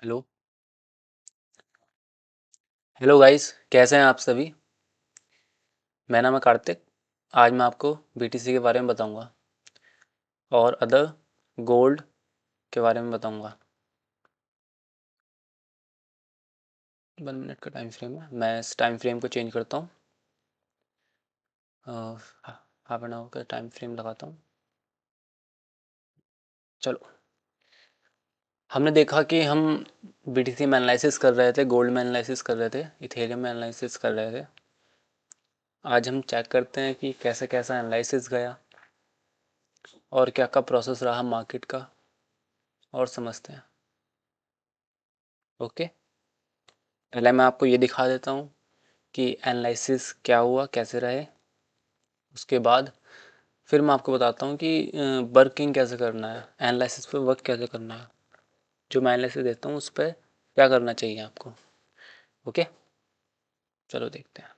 Hello. Hello guys, कैसे हैं आप सभी। मेरा नाम है कार्तिक। आज मैं आपको बीटीसी के बारे में बताऊंगा और अदर गोल्ड के बारे में बताऊंगा। 1 मिनट का टाइम फ्रेम है, मैं इस टाइम फ्रेम को चेंज करता हूँ। हाफ एन आवर का टाइम फ्रेम लगाता हूँ। चलो, हमने देखा कि हम बीटीसी में एनालिसिस कर रहे थे, गोल्ड में एनालिसिस कर रहे थे, इथेरियम में एनालिसिस कर रहे थे। आज हम चेक करते हैं कि कैसे कैसा एनालिसिस गया और क्या क्या प्रोसेस रहा मार्केट का, और समझते हैं। ओके, पहले मैं आपको ये दिखा देता हूँ कि एनालिसिस क्या हुआ, कैसे रहे। उसके बाद फिर मैं आपको बताता हूँ कि वर्किंग कैसे करना है, एनालिसिस पे वर्क कैसे करना है। जो मैं एनालिसिस देता हूँ उस पर क्या करना चाहिए आपको। ओके, चलो देखते हैं।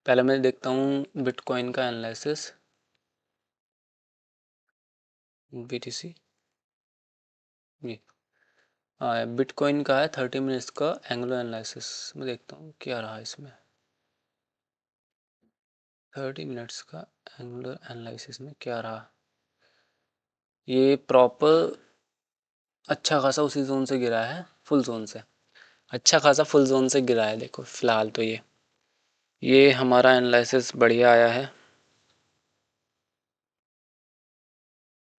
पहले मैं देखता हूँ बिटकॉइन का एनालिसिस, बीटीसी। ये बिटकॉइन का है 30 मिनट्स का एंगुलर एनालिसिस। मैं देखता हूँ क्या रहा इसमें। 30 मिनट्स का एंगुलर एनालिसिस में क्या रहा। ये प्रॉपर अच्छा खासा उसी जोन से गिरा है, फुल जोन से। अच्छा खासा फुल जोन से गिरा है। देखो फिलहाल तो ये हमारा एनालिसिस बढ़िया आया है,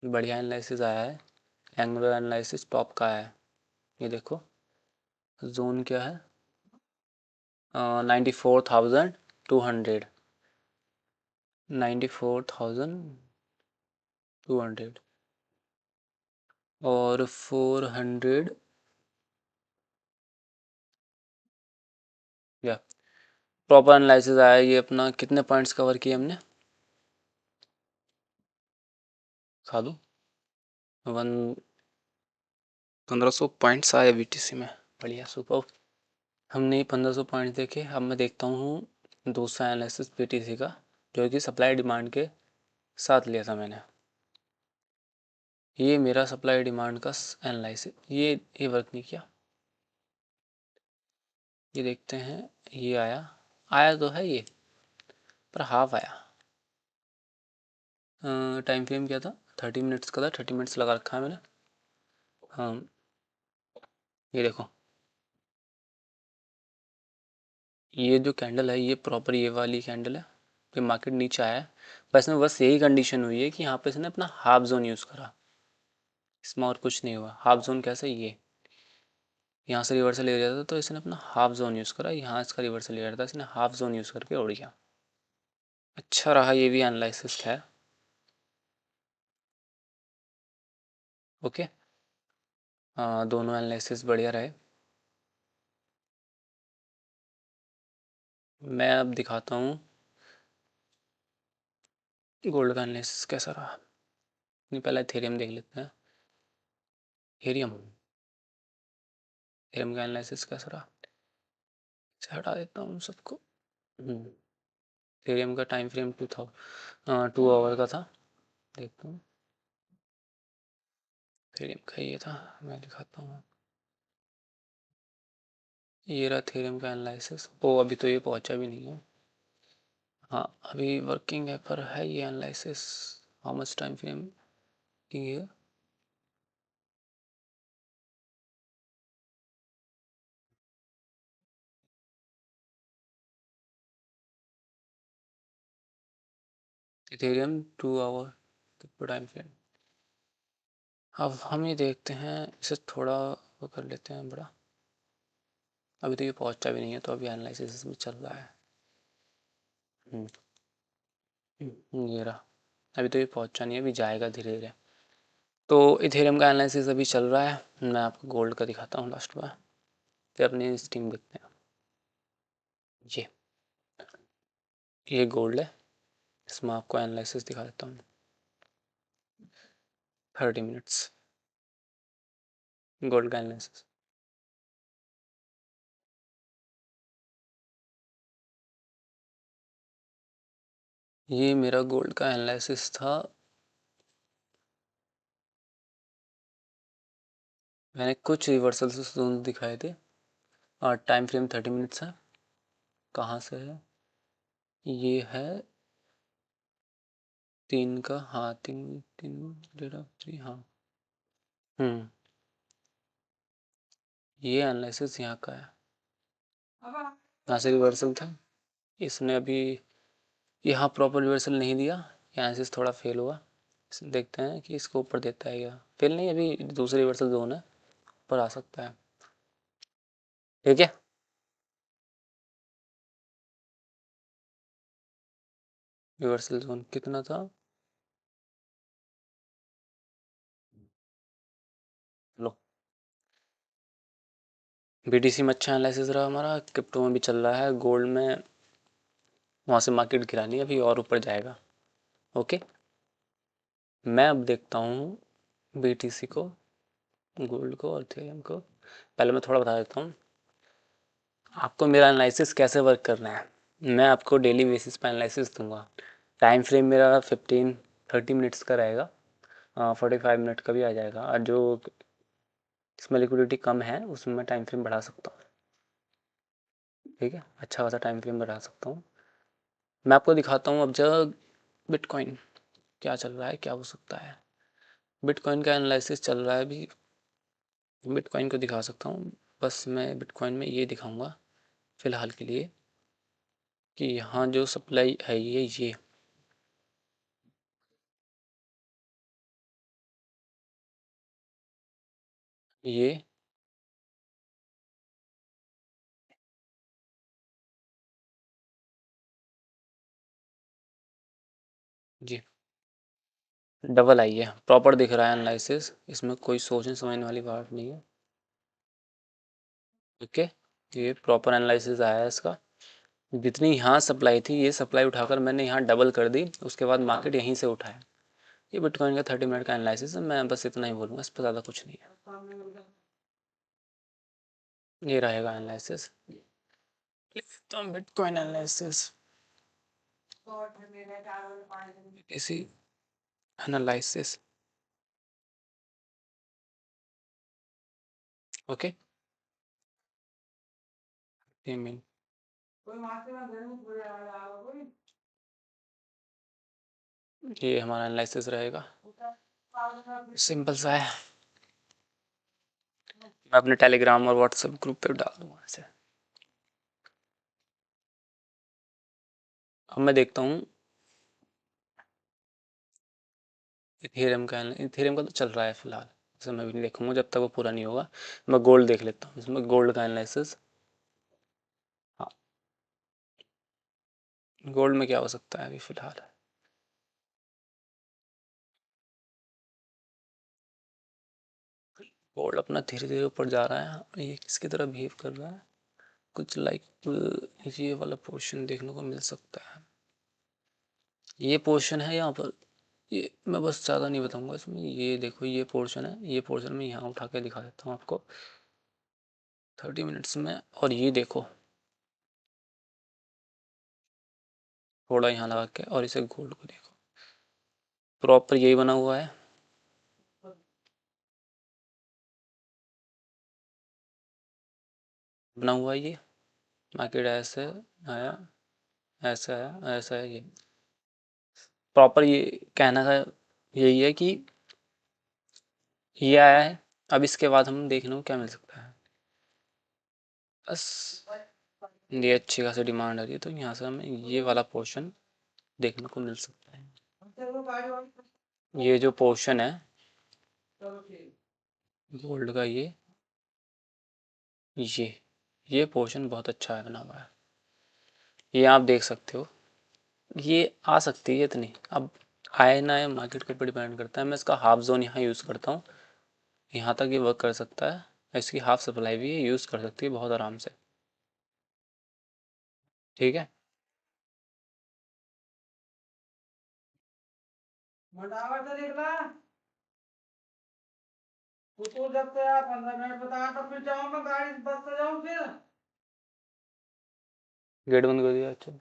बढ़िया एनालिसिस आया है। एंगुलर एनालिसिस टॉप का है। ये देखो जोन क्या है, 94,200, 94,200 और 400 या प्रॉपर एनालिसिस आया। ये अपना कितने पॉइंट्स कवर किए हमने, खा दूँ। 1500 पॉइंट्स आए बीटीसी में, बढ़िया सुपर। हमने 1500 पॉइंट देखे। अब मैं देखता हूँ दूसरा एनालिसिस बीटीसी का, जो कि सप्लाई डिमांड के साथ लिया था मैंने। ये मेरा सप्लाई डिमांड का एनालिसिस, ये वर्क नहीं किया। ये देखते हैं, ये आया, आया तो है ये, पर हाफ आया। टाइम फ्रेम क्या था, 30 मिनट्स का था। 30 मिनट्स लगा रखा है मैंने। हाँ, ये देखो, ये जो कैंडल है ये प्रॉपर ये वाली कैंडल है। फिर मार्केट नीचे आया है, बस में बस यही कंडीशन हुई है कि यहाँ पे इसने अपना हाफ जोन यूज़ करा, इसमें और कुछ नहीं हुआ। हाफ जोन कैसे, ये यहाँ से रिवर्सल ले रहा था तो इसने अपना हाफ जोन यूज़ करा। यहाँ इसका रिवर्सल ले रहा था, इसने हाफ जोन यूज़ करके उड़ गया। अच्छा रहा, ये भी एनालिसिस है। ओके, हाँ दोनों एनालिसिस बढ़िया रहे। मैं अब दिखाता हूँ गोल्ड का एनालिसिस कैसा रहा। नहीं, पहले एथेरियम देख लेते हैं। एथेरियम, एथेरियम का एनालिसिस कैसा रहा, इसे हटा देता हूँ सबको। एथेरियम का टाइम फ्रेम 2 आवर का था। देखता हूँ, एथेरियम का ये था, मैं दिखाता हूँ। ये रहा एथेरियम का एनालिसिस। ओ अभी तो ये पहुंचा भी नहीं है। हाँ अभी वर्किंग है, पर है ये analysis. How much time frame ये, इथेरियम 2 आवर टाइम फ्रेम। अब हम ये देखते हैं, इसे थोड़ा वो कर लेते हैं बड़ा। अभी तो ये पहुंचा भी नहीं है, तो अभी एनालिसिस में चल रहा है। हम्म, ये रहा। अभी तो ये पहुंचा नहीं है, अभी जाएगा धीरे धीरे। तो इथेरियम का एनालिसिस अभी चल रहा है। मैं आपको गोल्ड का दिखाता हूँ लास्ट में, फिर अपनी स्टीम देखते हैं। ये गोल्ड है, इसमें आपको एनालिसिस दिखा देता हूँ। 30 मिनट्स गोल्ड का एनालिसिस। ये मेरा गोल्ड का एनालिसिस था। मैंने कुछ रिवर्सल जोन दिखाए थे और टाइम फ्रेम 30 मिनट्स है। कहाँ से है? ये है 3 का, हाँ 3 3 हाँ। ये एनालिसिस यहाँ का है, यहाँ से रिवर्सल था। इसने अभी यहाँ प्रॉपर रिवर्सल नहीं दिया, एनालिसिस थोड़ा फेल हुआ। देखते हैं कि इसको ऊपर देता है या फेल नहीं, अभी दूसरी रिवर्सल जोन है, ऊपर आ सकता है। ठीक है, रिवर्सल जोन कितना था? लो, बीटीसी में अच्छा एनालिसिस रहा हमारा, क्रिप्टो में भी चल रहा है, गोल्ड में वहाँ से मार्केट गिरा नहीं, अभी और ऊपर जाएगा। ओके, मैं अब देखता हूँ बीटीसी को, गोल्ड को और इथेरियम को। पहले मैं थोड़ा बता देता हूँ आपको मेरा एनालिसिस कैसे वर्क करना है। मैं आपको डेली बेसिस पर एनालिसिस दूंगा। टाइम फ्रेम मेरा 15-30 मिनट्स का रहेगा, 45 मिनट का भी आ जाएगा, और जो इसमें लिक्विडिटी कम है उसमें मैं टाइम फ्रेम बढ़ा सकता हूँ। ठीक है, अच्छा खासा टाइम फ्रेम बढ़ा सकता हूँ। मैं आपको दिखाता हूँ अब जब बिटकॉइन क्या चल रहा है, क्या हो सकता है। बिटकॉइन का एनालिसिस चल रहा है अभी, बिटकॉइन को दिखा सकता हूँ। बस मैं बिटकॉइन में ये दिखाऊंगा फ़िलहाल के लिए कि यहाँ जो सप्लाई है ये जी डबल आई है, प्रॉपर दिख रहा है एनालिसिस, इसमें कोई सोचने समझने वाली बात नहीं है। ओके, ये प्रॉपर एनालिसिस आया है इसका। जितनी यहाँ सप्लाई थी, ये सप्लाई उठाकर मैंने यहाँ डबल कर दी, उसके बाद मार्केट यहीं से उठाया। ये बिटकॉइन का 30 मिनट का एनालिसिस है, मैं बस इतना ही बोलूँगा, इस पर ज़्यादा कुछ नहीं है। ये रहेगा एनालिसिस, तो बिटकॉइन एनालिसिस, इसी एनालिसिस। ओके, मीन ये हमारा एनालिसिस रहेगा, सिंपल सा है। मैं अपने टेलीग्राम और व्हाट्सएप ग्रुप पे डाल दूंगा इसे। अब मैं देखता हूँ इथेरियम का तो चल रहा है फिलहाल, इसे मैं भी नहीं देखूंगा जब तक वो पूरा नहीं होगा। मैं गोल्ड देख लेता हूँ, इसमें गोल्ड का एनालिसिस। हाँ, गोल्ड में क्या हो सकता है अभी फिलहाल? गोल्ड अपना धीरे धीरे ऊपर जा रहा है, ये किसकी तरह बिहेव कर रहा है, कुछ लाइक ये वाला पोर्शन देखने को मिल सकता है। ये पोर्शन है यहाँ पर, ये मैं बस ज़्यादा नहीं बताऊंगा इसमें। ये देखो, ये पोर्शन है, ये पोर्शन में यहाँ उठा के दिखा देता हूँ आपको 30 मिनट्स में। और ये देखो, थोड़ा यहाँ लगा के, और इसे गोल्ड को देखो, प्रॉपर यही बना हुआ है। बना हुआ है ये, मार्केट ऐसे आया, ऐसा आया, ऐसा है। ये प्रॉपर, ये कहना का यही है कि ये आया है। अब इसके बाद हम देखने को क्या मिल सकता है, बस ये अच्छी खासी डिमांड आ रही है, तो यहाँ से हमें ये वाला पोर्शन देखने को मिल सकता है। ये जो पोर्शन है गोल्ड का, ये ये पोर्शन बहुत अच्छा है, बना हुआ है, ये आप देख सकते हो। ये आ सकती है इतनी, अब आए ना आए मार्केट के ऊपर डिपेंड करता है। मैं इसका हाफ जोन यहाँ यूज़ करता हूँ, यहाँ तक ये वर्क कर सकता है। इसकी हाफ सप्लाई भी ये यूज़ कर सकती है बहुत आराम से। ठीक है, जब से आप 15 मिनट बता, तो फिर जाऊँ मैं गाड़ी बस से जाऊँ फिर। गेट बंद कर दिया, अच्छा।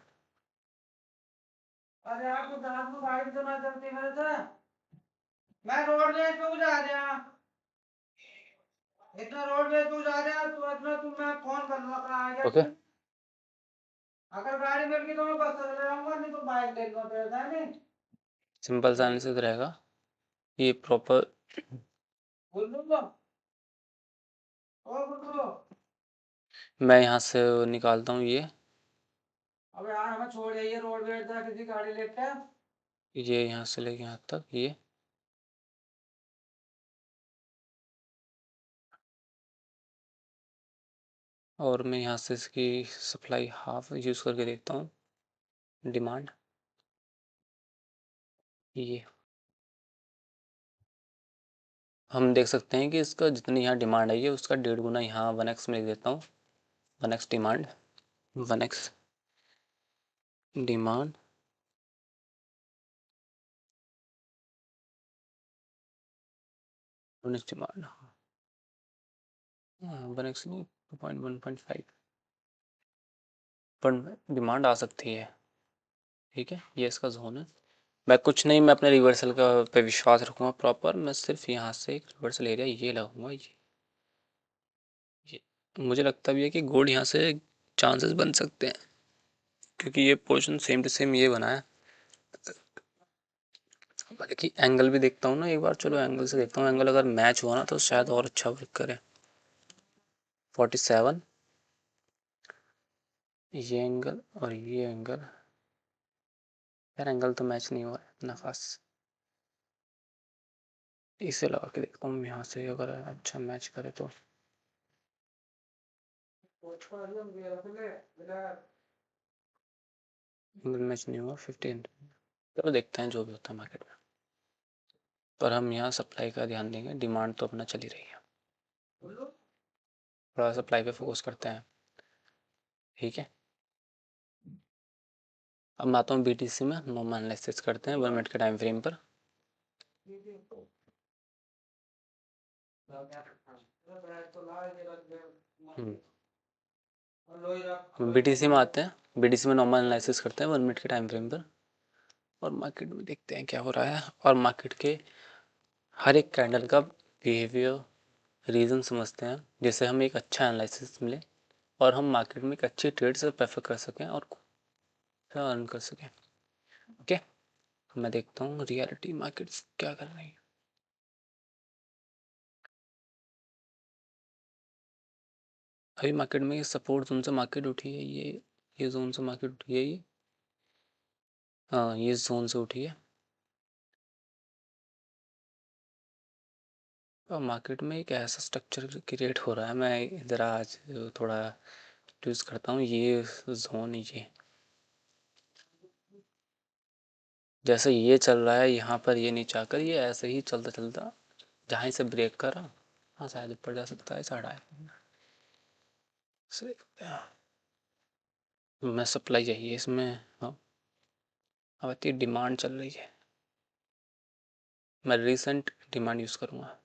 अरे आपको रात को गाड़ी तो ना चलती मेरे से, मैं रोड ले क्यों जा रहा? इतना रोड पे तू जा रहा है, तू इतना तू मैं फोन कर लूंगा कहाँ आ गया ओके, तू? अगर गाड़ी मिल गई तो मैं बस से ले जाऊंगा, नहीं तो बाइक ले लूंगा तेरे साथ नहीं। सिंपल सा आंसर रहेगा ये प्रॉपर। बोल दूंगा। ओ गुड्डू। मैं यहाँ से निकालता हूँ अबे यार हमें छोड़ जाइए रोड पे इधर किसी गाड़ी लेके। ये यहाँ से लेके यहाँ तक ये, और मैं यहाँ से इसकी सप्लाई हाफ यूज़ करके देखता हूँ। डिमांड ये हम देख सकते हैं कि इसका जितनी यहाँ डिमांड आई है उसका 1.5 गुना यहाँ 1x में लिख देता हूँ। 1x demand, 1x demand, 1x demand, 1x नहीं 2.1.5 पर डिमांड आ सकती है। ठीक है, ये इसका जोन है। मैं कुछ नहीं, मैं अपने रिवर्सल का पे विश्वास रखूँगा प्रॉपर। मैं सिर्फ यहाँ से एक रिवर्सल एरिया ये लगाऊंगा ये मुझे लगता भी है कि गोल्ड यहाँ से चांसेस बन सकते हैं, क्योंकि ये पोर्शन सेम टू सेम ये बना है। बाकी एंगल भी देखता हूँ ना एक बार, चलो एंगल से देखता हूँ, एंगल अगर मैच हुआ ना तो शायद और अच्छा वर्क करे। 47, ये एंगल और ये एंगल, यार एंगल तो मैच नहीं हुआ है इतना खास। इसे लगा के देखता हूँ यहाँ से, अगर अच्छा मैच करे तो। एंगल मैच नहीं हुआ 15, चलो देखते हैं जो भी होता है मार्केट में। पर हम यहाँ सप्लाई का ध्यान देंगे, डिमांड तो अपना चली रही है, थोड़ा सप्लाई पे फोकस करते हैं। ठीक है, अब मैं आता हूँ BTC में, नॉर्मल एनालिसिस करते हैं 1 मिनट के टाइम फ्रेम पर। BTC में आते हैं, BTC में नॉर्मल एनालिसिस करते हैं 1 मिनट के टाइम फ्रेम पर, और मार्केट में देखते हैं क्या हो रहा है, और मार्केट के हर एक कैंडल का बिहेवियर रीज़न समझते हैं, जिससे हमें एक अच्छा एनालिसिस मिले और हम मार्केट में एक अच्छी ट्रेड से प्रेफर कर सकें और अर्न कर सकें। ओके, मैं देखता हूँ रियलिटी मार्केट्स क्या कर रही है। अभी मार्केट में ये सपोर्ट जोन से मार्केट उठी है, ये जोन से मार्केट उठी है, ये हाँ ये जोन से उठी है, और मार्केट में एक ऐसा स्ट्रक्चर क्रिएट हो रहा है। मैं इधर आज थोड़ा यूज़ करता हूँ ये जोन, ये जैसे ये चल रहा है यहाँ पर, ये नीचे आकर ये ऐसे ही चलता चलता जहाँ से ब्रेक करा, हाँ शायद ऊपर जा सकता है, साढ़ा है मैं सप्लाई चाहिए इसमें। हाँ, अब आती है डिमांड चल रही है, मैं रिसेंट डिमांड यूज़ करूँगा।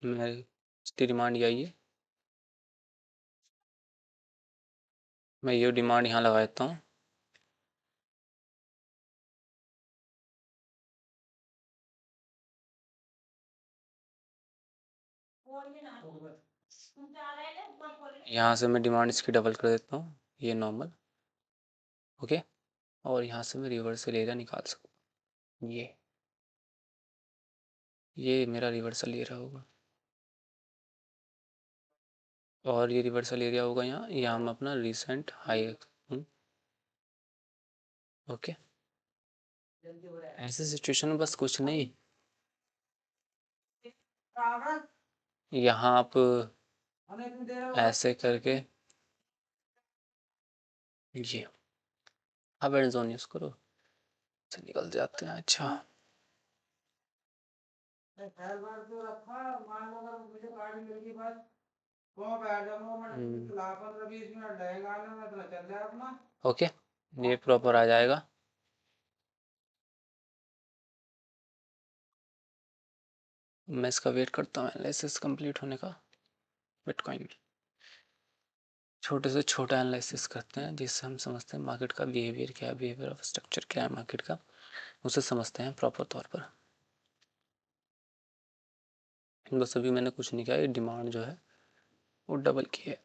मैं इसकी डिमांड यही है, मैं ये डिमांड यहाँ लगा देता हूँ। यहाँ से मैं डिमांड इसकी डबल कर देता हूँ, ये नॉर्मल। ओके, और यहाँ से मैं रिवर्सल एरिया निकाल सकता हूँ, ये मेरा रिवर्सल एरिया होगा, और ये रिवर्सल एरिया होगा यहाँ मैं अपना रिसेंट हाई हूँ। ओके, ऐसे सिचुएशन में बस कुछ नहीं, यहाँ आप ऐसे करके ये आप एंड जोन यूज़ करो, से निकल जाते हैं। अच्छा, ओके, ये प्रॉपर आ जाएगा। मैं इसका वेट करता हूँ एनालिसिस कंप्लीट होने का। बिटकॉइन छोटे से छोटा एनालिसिस करते हैं जिससे हम समझते हैं मार्केट का बिहेवियर क्या है, बिहेवियर ऑफ स्ट्रक्चर क्या है मार्केट का, उसे समझते हैं प्रॉपर तौर पर। बस अभी मैंने कुछ नहीं किया, ये डिमांड जो है वो डबल की है।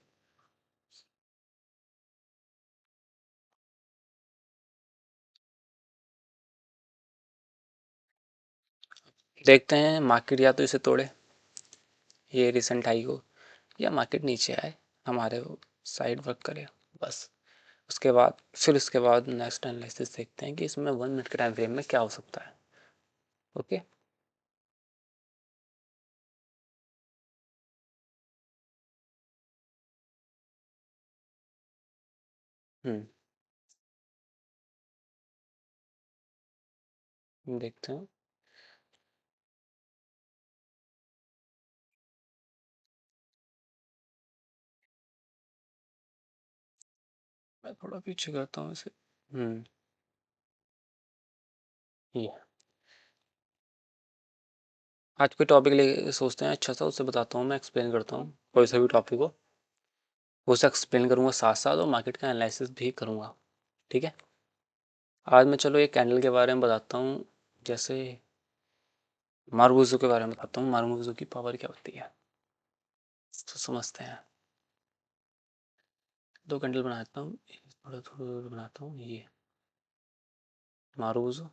देखते हैं मार्केट या तो इसे तोड़े, ये रिसेंट हाई को, या मार्केट नीचे आए, हमारे साइड वर्क करे बस। उसके बाद फिर उसके बाद नेक्स्ट एनालिसिस देखते हैं कि इसमें 1 मिनट के टाइम फ्रेम में क्या हो सकता है। ओके। देखते हैं। मैं थोड़ा पीछे करता हूँ इसे। ये आज कोई टॉपिक ले सोचते हैं अच्छा सा, उससे बताता हूँ, मैं एक्सप्लेन करता हूँ कोई सा भी टॉपिक हो, उसे एक्सप्लेन करूँगा साथ साथ, और मार्केट का एनालिसिस भी करूँगा। ठीक है। आज मैं चलो एक कैंडल के बारे में बताता हूँ, जैसे मारुबुजू के बारे में बताता हूँ, मारुबुजू की पावर क्या होती है तो समझते हैं। दो कैंडल बनाता हूँ, थोड़ा थोड़ा बनाता हूँ, ये मारुबुजू,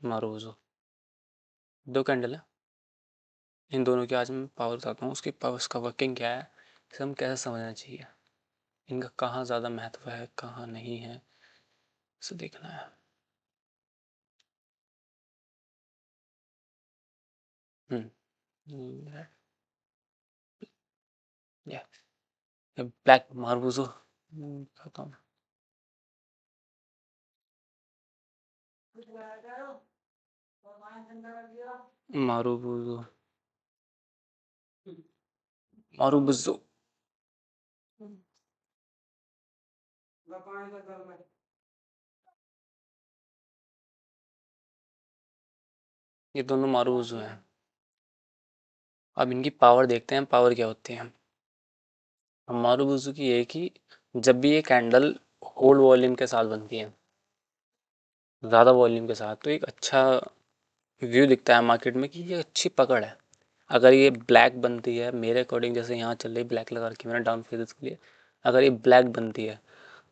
मारुबुजू, दो कैंडल है। इन दोनों की आज मैं पावर बताता हूँ, उसकी पावर, उसका वर्किंग क्या है, इसे हम कैसे समझना चाहिए, इनका कहाँ ज़्यादा महत्व है कहाँ नहीं है, इसे देखना है। हम्म या ब्लैक मार्बुजो बताता हूँ। मारुबुजो, मारुबुजो, ये दोनों मारुबुजो हैं। अब इनकी पावर देखते हैं, पावर क्या होती है। अब मारुबुजो की ये कि जब भी ये कैंडल होल्ड वॉल्यूम के साथ बनती है, ज़्यादा वॉल्यूम के साथ, तो एक अच्छा व्यू दिखता है मार्केट में कि ये अच्छी पकड़ है। अगर ये ब्लैक बनती है मेरे अकॉर्डिंग, जैसे यहाँ चल रही ब्लैक लगा रखी मैंने डाउन फेजेस के लिए, अगर ये ब्लैक बनती है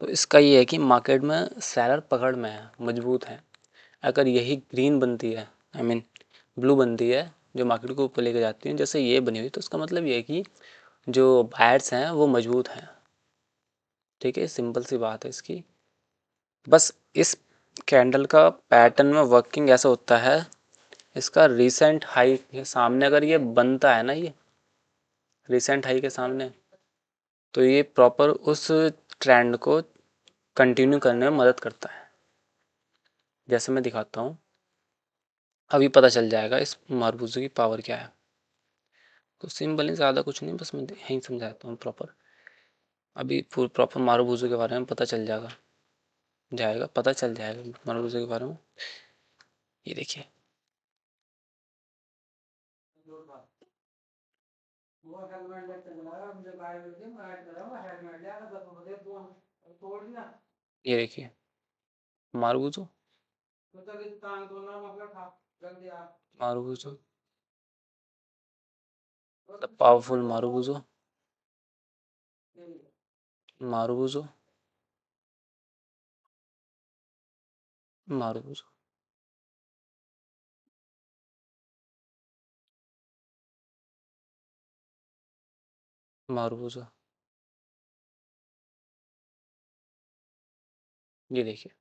तो इसका ये है कि मार्केट में सेलर पकड़ में है, मजबूत है। अगर यही ग्रीन बनती है, आई मीन ब्लू बनती है, जो मार्केट को ऊपर लेके जाती है, जैसे ये बनी हुई, तो इसका मतलब ये है कि जो बायर्स हैं वो मजबूत हैं। ठीक है, सिंपल सी बात है इसकी। बस इस कैंडल का पैटर्न में वर्किंग ऐसा होता है, इसका रिसेंट हाई के सामने अगर ये बनता है ना, ये रिसेंट हाई के सामने, तो ये प्रॉपर उस ट्रेंड को कंटिन्यू करने में मदद करता है। जैसे मैं दिखाता हूँ, अभी पता चल जाएगा इस मारबूजे की पावर क्या है। तो सिंपल ही, ज़्यादा कुछ नहीं, बस मैं यहीं समझाता हूँ प्रॉपर। अभी प्रॉपर मारबूजे के बारे में पता चल पता चल जाएगा मारबूजे के बारे में। ये देखिए, ये देखिए मारबूजो, मारबूजो, पावरफुल मारबूजो, मारबूजो, मारबूजो, मारबूजो, ये देखिए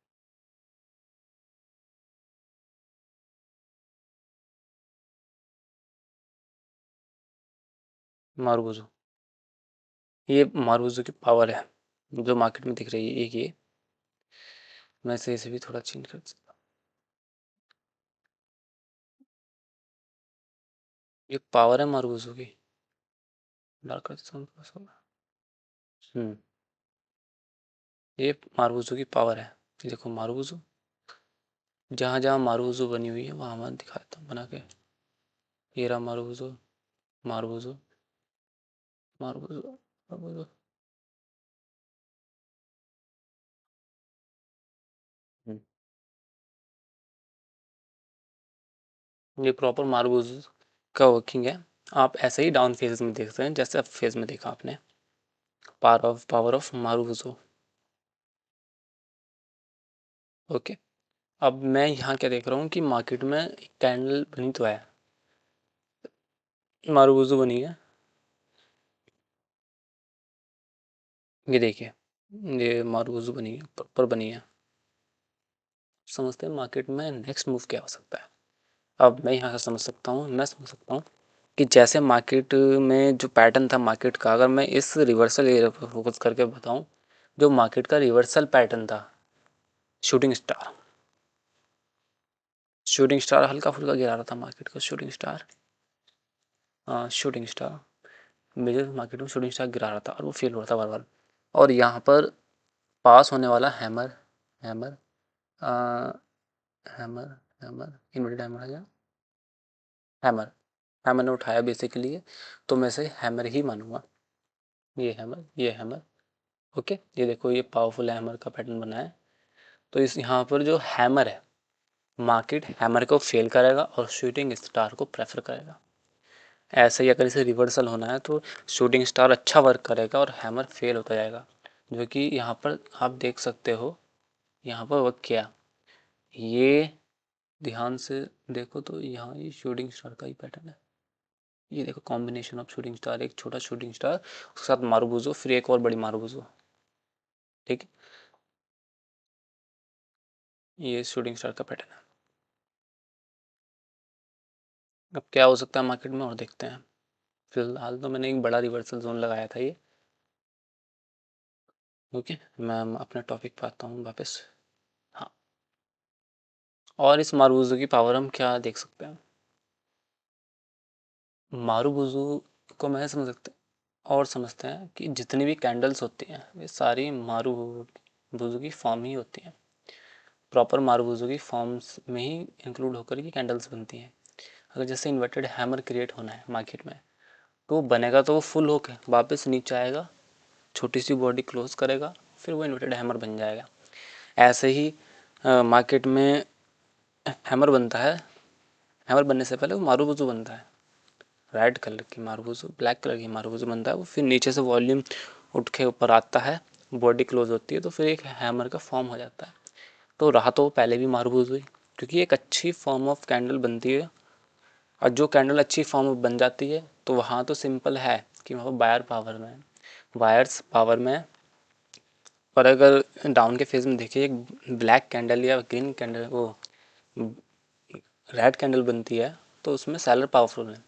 मारबूजो, ये मारबूजो की पावर है जो मार्केट में दिख रही है। एक ये, मैं इसे भी थोड़ा चेंज कर सकता हूँ, ये पावर है मारबूजो की, डार्क कर देता हूँ थोड़ा सा। हम्म ये मारबूजो की पावर है। ये देखो मारबूजो, जहाँ जहाँ मारुवुजू बनी हुई है वहाँ वहाँ दिखा देता हूँ बना के। ये रहा मारुवुजू, मारुवुजू, मारुवुजू, मारुवुजू। ये प्रॉपर मारुवुजू का वर्किंग है। आप ऐसे ही डाउन फेजेस में देख सकते हैं जैसे अप फेज में देखा आपने। पावर ऑफ मारुवुजू। ओके। अब मैं यहाँ क्या देख रहा हूँ कि मार्केट में कैंडल बनी तो है, मारुवुजू बनी है। ये देखिए, ये मारुवुजू बनी है, प्रॉपर बनी है। समझते हैं मार्केट में नेक्स्ट मूव क्या हो सकता है। अब मैं यहाँ से समझ सकता हूँ, मैं समझ सकता हूँ कि जैसे मार्केट में जो पैटर्न था मार्केट का, अगर मैं इस रिवर्सल एरिया पर फोकस करके बताऊँ, जो मार्केट का रिवर्सल पैटर्न था, शूटिंग स्टार, शूटिंग स्टार हल्का फुल्का गिरा रहा था मार्केट को। शूटिंग स्टार, हाँ शूटिंग स्टार मेजर मार्केट में शूटिंग स्टार गिरा रहा था और वो फेल हो रहा था बार बार। और यहाँ पर पास होने वाला hammer, hammer, hammer, hammer, inverted hammer है, हैमर, हैमर ने उठाया बेसिकली ये, तो मैं इसे हैमर ही मानूंगा। ये हैमर, ये हैमर। ओके, ये देखो ये पावरफुल हैमर का पैटर्न बना है। तो इस यहाँ पर जो हैमर है, मार्केट हैमर को फेल करेगा और शूटिंग स्टार को प्रेफर करेगा। ऐसे ही अगर इसे रिवर्सल होना है तो शूटिंग स्टार अच्छा वर्क करेगा और हैमर फेल होता जाएगा, जो कि यहाँ पर आप देख सकते हो। यहाँ पर वर्क किया, ये ध्यान से देखो तो यहाँ ये शूटिंग स्टार का ही पैटर्न है। ये देखो कॉम्बिनेशन ऑफ शूटिंग स्टार, एक छोटा शूटिंग स्टार उसके साथ मारुबुजो, फिर एक और बड़ी मारुबुजो। ठीक है, ये शूटिंग स्टार का पैटर्न है। अब क्या हो सकता है मार्केट में और देखते हैं। फिलहाल तो मैंने एक बड़ा रिवर्सल जोन लगाया था ये। ओके, मैं अपने टॉपिक पे आता हूँ वापस। हाँ, और इस मारुबुजो की पावर हम क्या देख सकते हैं। मारुबुजो को मैं समझ सकते और समझते हैं कि जितनी भी कैंडल्स होती हैं वे सारी मारुबुजो की फॉर्म ही होती हैं। प्रॉपर मारुबुजो की फॉर्म्स में ही इंक्लूड होकर ये कैंडल्स बनती हैं। अगर जैसे इन्वर्टेड हैमर क्रिएट होना है मार्केट में, तो बनेगा तो वो फुल होके वापस नीचे आएगा, छोटी सी बॉडी क्लोज करेगा, फिर वो इन्वर्टेड हैमर बन जाएगा। ऐसे ही मार्केट में हैमर बनता है, हैमर बनने से पहले वो मारुबुजू बनता है। रेड कलर की मारुबुजू, ब्लैक कलर की मारुबुजू बनता है, वो फिर नीचे से वॉल्यूम उठ के ऊपर आता है, बॉडी क्लोज होती है, तो फिर एक हैमर का फॉर्म हो जाता है। तो रहा तो पहले भी मारुबुजू ही, क्योंकि एक अच्छी फॉर्म ऑफ कैंडल बनती है। और जो कैंडल अच्छी फॉर्म में बन जाती है तो वहाँ तो सिंपल है कि वहाँ बायर पावर में, वायर्स पावर में। पर अगर डाउन के फेज में देखिए एक ब्लैक कैंडल या ग्रीन कैंडल, वो रेड कैंडल बनती है, तो उसमें सेलर पावरफुल है।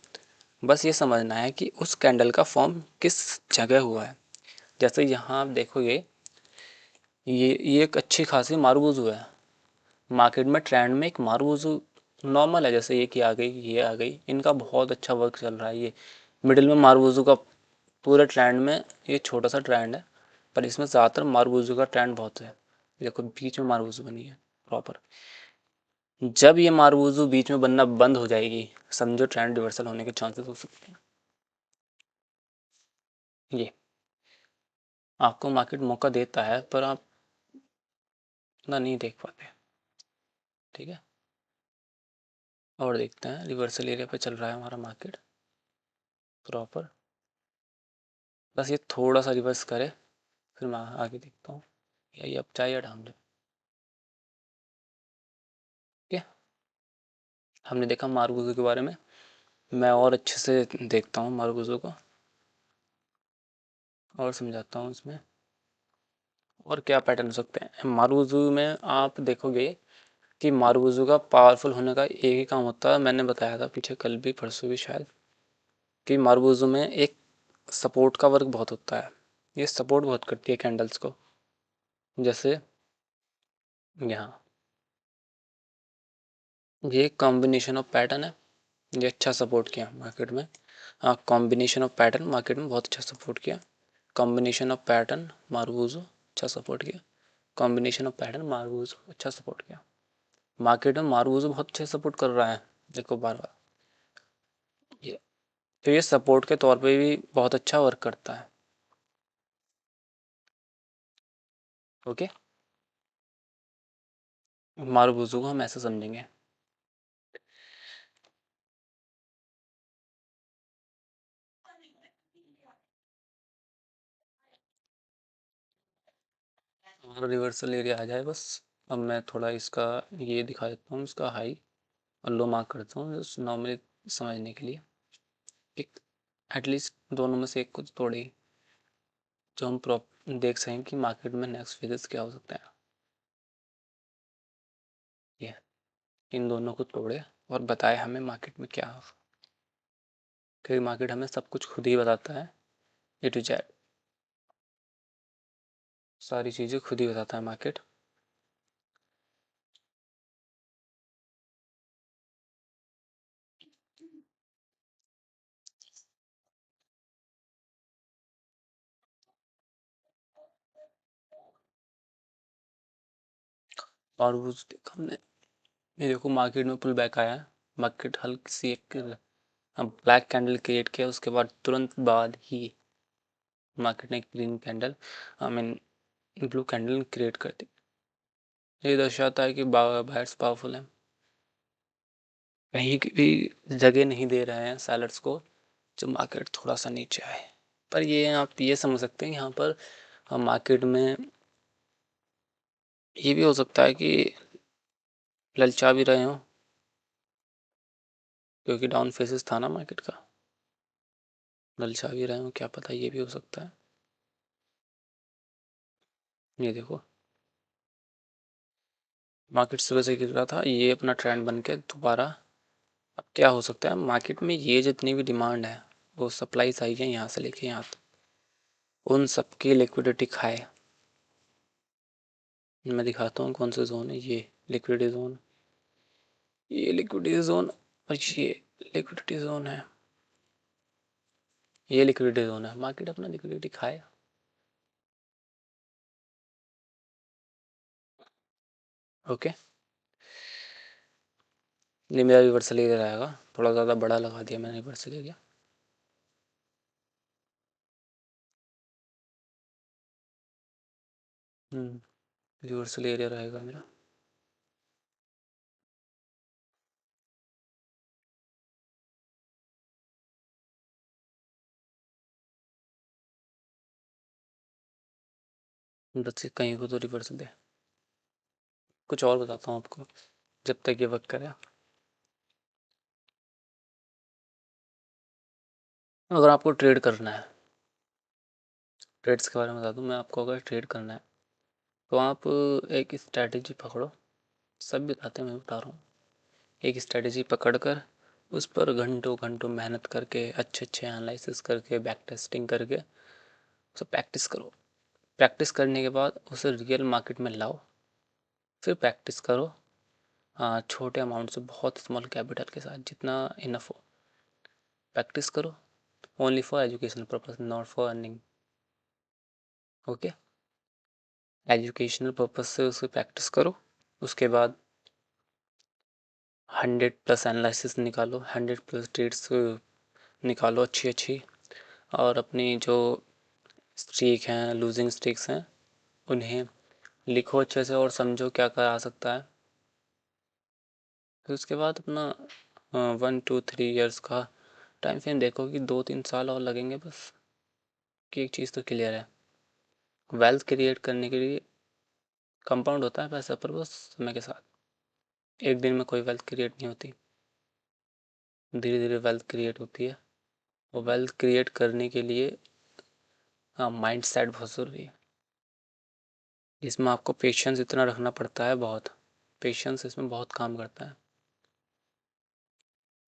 बस ये समझना है कि उस कैंडल का फॉर्म किस जगह हुआ है। जैसे यहाँ आप देखोगे, ये एक अच्छी खासी मारुबुजू है। मार्केट में ट्रेंड में एक मारुबुजू नॉर्मल है, जैसे ये की आ गई, ये आ गई, इनका बहुत अच्छा वर्क चल रहा है। ये मिडिल में मारुबुजू का पूरे ट्रेंड में ये छोटा सा ट्रेंड है, पर इसमें ज़्यादातर मारुबुजू का ट्रेंड बहुत है। देखो बीच में मारुबुजू बनी है प्रॉपर। जब ये मारुबुजू बीच में बनना बंद हो जाएगी, समझो ट्रेंड रिवर्सल होने के चांसेस हो सकते हैं। ये आपको मार्केट मौका देता है पर आप इतना नहीं देख पाते। ठीक है, और देखते हैं रिवर्सल एरिया पे चल रहा है हमारा मार्केट प्रॉपर। बस ये थोड़ा सा रिवर्स करे, फिर मैं आगे देखता हूँ। या ये अब चाहे या डाउन जाए। ठीक है, हमने देखा मारुबुजू के बारे में। मैं और अच्छे से देखता हूँ मारुबुजू को और समझाता हूँ इसमें और क्या पैटर्न हो सकते हैं। मारुबुजू में आप देखोगे कि मारुबुजू का पावरफुल होने का एक ही काम होता है, मैंने बताया था पीछे कल भी परसों भी शायद, कि मारुबुजू में एक सपोर्ट का वर्क बहुत होता है। ये सपोर्ट बहुत करती है कैंडल्स को। जैसे यहाँ ये कॉम्बिनेशन ऑफ पैटर्न है, ये अच्छा सपोर्ट किया मार्केट में। हाँ, कॉम्बिनेशन ऑफ पैटर्न मार्केट में बहुत अच्छा सपोर्ट किया। कॉम्बिनेशन ऑफ पैटर्न मारुबुजू अच्छा सपोर्ट किया। कॉम्बिनेशन ऑफ पैटर्न मारुबुजू अच्छा सपोर्ट किया। मार्केट में मारुति बहुत अच्छे सपोर्ट कर रहा है, देखो बार बार ये, तो ये सपोर्ट के तौर पे भी बहुत अच्छा वर्क करता है। ओके, मारुति को हम ऐसा समझेंगे। हमारा रिवर्सल एरिया आ जाए बस। अब मैं थोड़ा इसका ये दिखा देता हूँ, इसका हाई और लो मार्क करता हूँ नॉर्मली समझने के लिए। एक एटलीस्ट दोनों में से एक कुछ तोड़े, जो हम प्रॉप देख सकें कि मार्केट में नेक्स्ट फेजेस क्या हो सकते हैं। ये इन दोनों को तोड़े और बताए हमें मार्केट में क्या हो, क्योंकि मार्केट हमें सब कुछ खुद ही बताता है, ए टू जेड सारी चीज़ें खुद ही बताता है मार्केट। और वो देखो हमने, ये देखो मार्केट में पुल बैक आया है, मार्केट हल्की सी एक ब्लैक कैंडल क्रिएट किया, उसके बाद तुरंत बाद ही मार्केट ने एक green candle I mean blue candle create कर दी। ये दर्शाता है कि बायर्स पावरफुल हैं, कहीं की भी जगह नहीं दे रहे हैं सेलर्स को, जो मार्केट थोड़ा सा नीचे आए। पर ये आप ये समझ सकते हैं यहाँ पर हम मार्केट में ये भी हो सकता है कि ललचा भी रहे हों, क्योंकि डाउन फेसेस था ना मार्केट का, ललचा भी रहे हों, क्या पता, ये भी हो सकता है। ये देखो मार्केट सुबह से गिर रहा था, ये अपना ट्रेंड बन के दोबारा, अब क्या हो सकता है मार्केट में, ये जितनी भी डिमांड है वो सप्लाई सही है यहाँ से लेके यहाँ तक, उन सबकी लिक्विडिटी खाए। मैं दिखाता हूँ कौन से जोन है, ये लिक्विडिटी जोन, ये लिक्विडिटी जोन और ये लिक्विडिटी जोन है, ये लिक्विडिटी जोन है, मार्केट अपना लिक्विडिटी खाए। ओके, ये मेरा रिवर्सल एरिया रहेगा, थोड़ा ज़्यादा बड़ा लगा दिया मैंने रिवर्सल एरिया। रिवर्सल एरिया रहेगा मेरा। बच्चे कहीं को तो रिवर्सल दे। कुछ और बताता हूँ आपको जब तक ये वर्क करे। अगर आपको ट्रेड करना है, ट्रेड्स के बारे में बता दूँ मैं आपको, अगर ट्रेड करना है तो आप एक स्ट्रैटेजी पकड़ो, सब बताते हैं मैं बता रहा हूँ। एक स्ट्रैटेजी पकड़ कर उस पर घंटों घंटों मेहनत करके अच्छे अच्छे एनालिसिस करके बैक टेस्टिंग करके उसे प्रैक्टिस करो। प्रैक्टिस करने के बाद उसे रियल मार्केट में लाओ, फिर प्रैक्टिस करो। हाँ, छोटे अमाउंट से, बहुत स्मॉल कैपिटल के साथ, जितना इनफ हो प्रैक्टिस करो। Only for educational purpose, not for earning. Okay, educational purpose से उसे प्रैक्टिस करो। उसके बाद 100+ एनालिसिस निकालो, 100+ ट्रेड्स निकालो अच्छी अच्छी, और अपनी जो स्ट्रीक हैं, लूजिंग स्ट्रीक्स हैं, उन्हें लिखो अच्छे से और समझो क्या करा सकता है। फिर उसके बाद अपना 1 2 3 ईयर्स का टाइम फ्रेम देखो कि 2 3 साल और लगेंगे बस, कि एक चीज़ तो क्लियर है, वेल्थ क्रिएट करने के लिए कंपाउंड होता है पैसा, पर बस समय के साथ, एक दिन में कोई वेल्थ क्रिएट नहीं होती, धीरे धीरे वेल्थ क्रिएट होती है। और वेल्थ क्रिएट करने के लिए हाँ, माइंड सेट बहुत ज़रूरी है। इसमें आपको पेशेंस इतना रखना पड़ता है, बहुत पेशेंस इसमें बहुत काम करता है।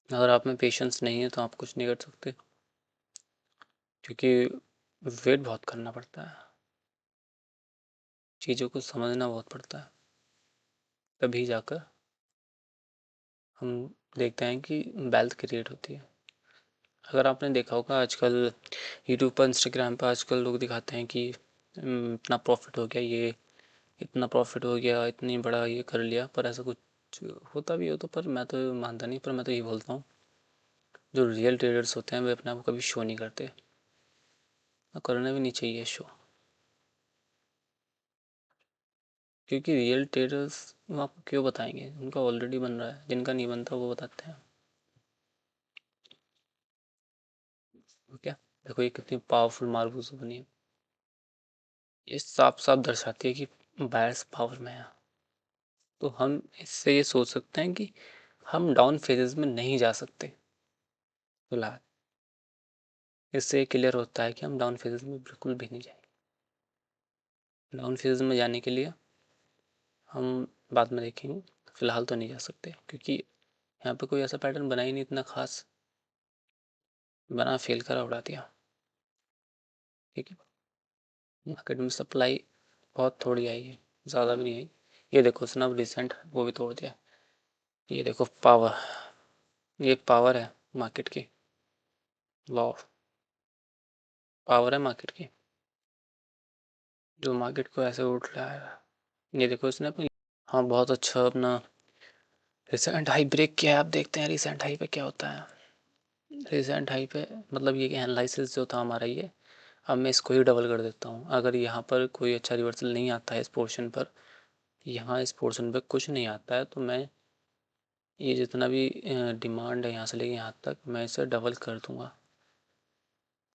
अगर आप में पेशेंस नहीं है तो आप कुछ नहीं कर सकते, क्योंकि वेट बहुत करना पड़ता है, चीज़ों को समझना बहुत पड़ता है, तभी जाकर हम देखते हैं कि वेल्थ क्रिएट होती है। अगर आपने देखा होगा आजकल यूट्यूब पर, इंस्टाग्राम पर आजकल लोग दिखाते हैं कि इतना प्रॉफिट हो गया, ये इतना प्रॉफिट हो गया, इतनी बड़ा ये कर लिया, पर ऐसा कुछ होता भी हो तो, पर मैं तो मानता नहीं, पर मैं तो यही बोलता हूँ जो रियल ट्रेडर्स होते हैं वे अपने आप को कभी शो नहीं करते, और करना भी नहीं चाहिए शो, क्योंकि रियल ट्रेडर्स वो आपको क्यों बताएंगे, उनका ऑलरेडी बन रहा है, जिनका नहीं बनता वो बताते हैं। तो क्या, देखो ये कितनी पावरफुल मार्बल्स बनी है, ये साफ साफ दर्शाती है कि बायर्स पावर में है। तो हम इससे ये सोच सकते हैं कि हम डाउन फेजेस में नहीं जा सकते फिलहाल। इससे ये क्लियर होता है कि हम डाउन फेजेस में बिल्कुल भी नहीं जाएंगे। डाउन फेजेस में जाने के लिए हम बाद में देखेंगे, फिलहाल तो नहीं जा सकते, क्योंकि यहाँ पे कोई ऐसा पैटर्न बना ही नहीं इतना खास, बना फेल करा उड़ा दिया। ठीक है, मार्केट में सप्लाई बहुत थोड़ी आई है, ज़्यादा भी नहीं आई। ये देखो उसने अब रिसेंट वो भी तोड़ दिया, ये देखो पावर, ये पावर है मार्केट की, लॉ ऑफ पावर है मार्केट की, जो मार्केट को ऐसे उठ रहा है। ये देखो इसने अपनी, हाँ बहुत अच्छा अपना रिसेंट हाई ब्रेक किया है। आप देखते हैं रिसेंट हाई पे क्या होता है। रिसेंट हाई पे मतलब ये एनालिसिस जो था हमारा ये, अब मैं इसको ही डबल कर देता हूँ। अगर यहाँ पर कोई अच्छा रिवर्सल नहीं आता है इस पोर्शन पर, यहाँ इस पोर्शन पर कुछ नहीं आता है, तो मैं ये जितना भी डिमांड है यहाँ से लेके यहाँ तक मैं इसे डबल कर दूँगा।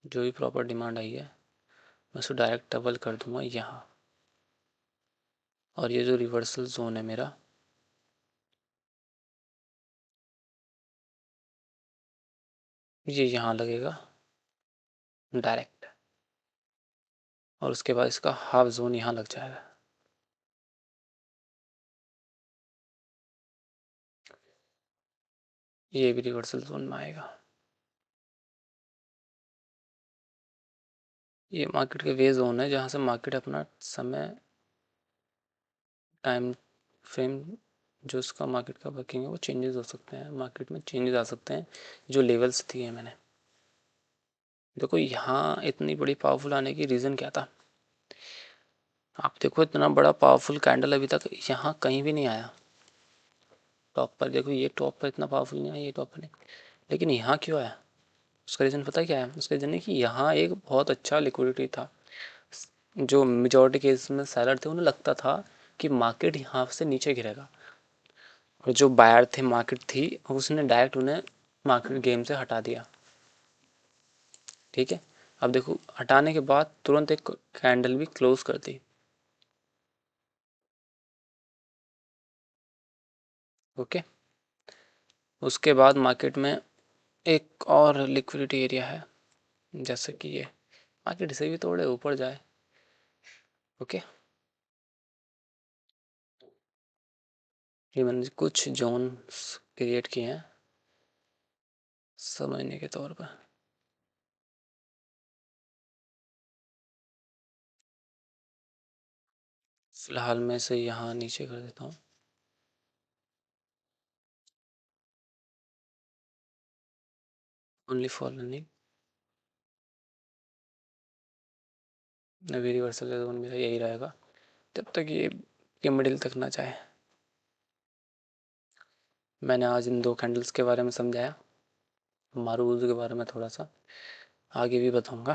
जो भी प्रॉपर डिमांड आई है मैं उसको डायरेक्ट डबल कर दूँगा यहाँ। और ये जो रिवर्सल जोन है मेरा, ये यहाँ लगेगा डायरेक्ट, और उसके बाद इसका हाफ जोन यहाँ लग जाएगा। ये भी रिवर्सल जोन में आएगा। ये मार्केट के वे जोन है जहाँ से मार्केट अपना समय टाइम फ्रेम, जो उसका मार्केट का वर्किंग है वो चेंजेस हो सकते हैं, मार्केट में चेंजेस आ सकते हैं। जो लेवल्स थी है मैंने, देखो यहाँ इतनी बड़ी पावरफुल आने की रीज़न क्या था। आप देखो इतना बड़ा पावरफुल कैंडल अभी तक यहाँ कहीं भी नहीं आया। टॉप पर देखो, ये टॉप पर इतना पावरफुल नहीं आया, ये टॉप पर नहीं, लेकिन यहाँ क्यों आया। उसका रीज़न पता क्या है, उसका रीज़न है कि यहाँ एक बहुत अच्छा लिक्विडिटी था। जो मेजॉरिटी केस में सेलर थे उन्हें लगता था कि मार्केट यहाँ से नीचे गिरेगा, और जो बायर थे मार्केट थी उसने डायरेक्ट उन्हें मार्केट गेम से हटा दिया। ठीक है, अब देखो हटाने के बाद तुरंत एक कैंडल भी क्लोज कर दी। ओके, उसके बाद मार्केट में एक और लिक्विडिटी एरिया है, जैसे कि ये मार्केट इसे भी थोड़े ऊपर जाए। ओके, ये मैंने कुछ जोन्स क्रिएट किए हैं समझने के तौर पर। फिलहाल मैं इसे यहाँ नीचे कर देता हूँ। ओनली फॉर लर्निंग, अभी रिवर्सल जोन मेरा यही रहेगा जब तक ये मिडिल तक ना जाए। मैंने आज इन दो कैंडल्स के बारे में समझाया, मारूज के बारे में थोड़ा सा आगे भी बताऊंगा।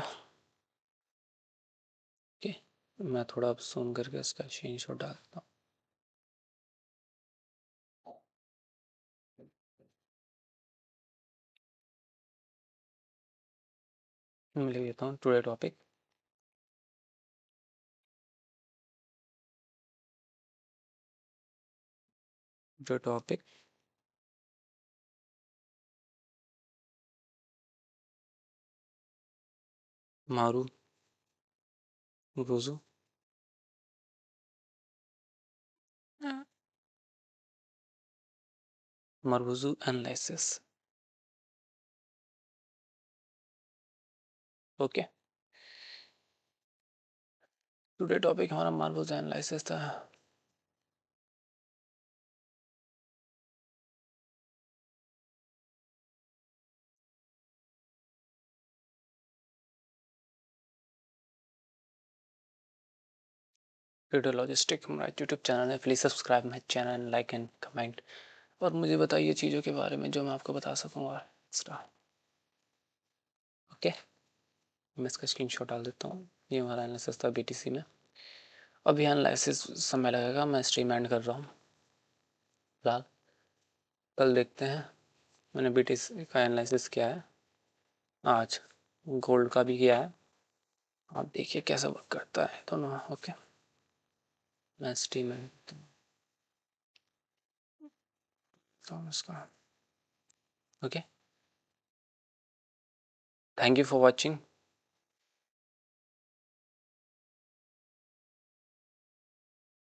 ओके, मैं थोड़ा अब जूम करके इसका स्क्रीनशॉट डालता हूँ, लिख देता हूँ टुडे टॉपिक। जो टॉपिक मारू रोजू मरवुजू एनालिसिस। ओके, टुडे टॉपिक हमारा मार्वुजू एनालिसिस था। वीडियो लॉजिस्टिक हमारा यूट्यूब चैनल है, please subscribe my channel, like and comment, और मुझे बताइए चीज़ों के बारे में जो मैं आपको बता सकूँगा एक्स्ट्रा। ओके, मैं इसका स्क्रीनशॉट डाल देता हूँ। ये हमारा एनालिसिस था BTC में। अभी एनालिसिस समय लगेगा, मैं स्ट्रीम एंड कर रहा हूँ फिलहाल। कल देखते हैं। मैंने BTC का एनालिसिस किया है, आज गोल्ड का भी किया है। आप देखिए कैसा वर्क करता है दोनों। ओके, मैं स्ट्रीम एंड इसका। Okay, thank you for watching.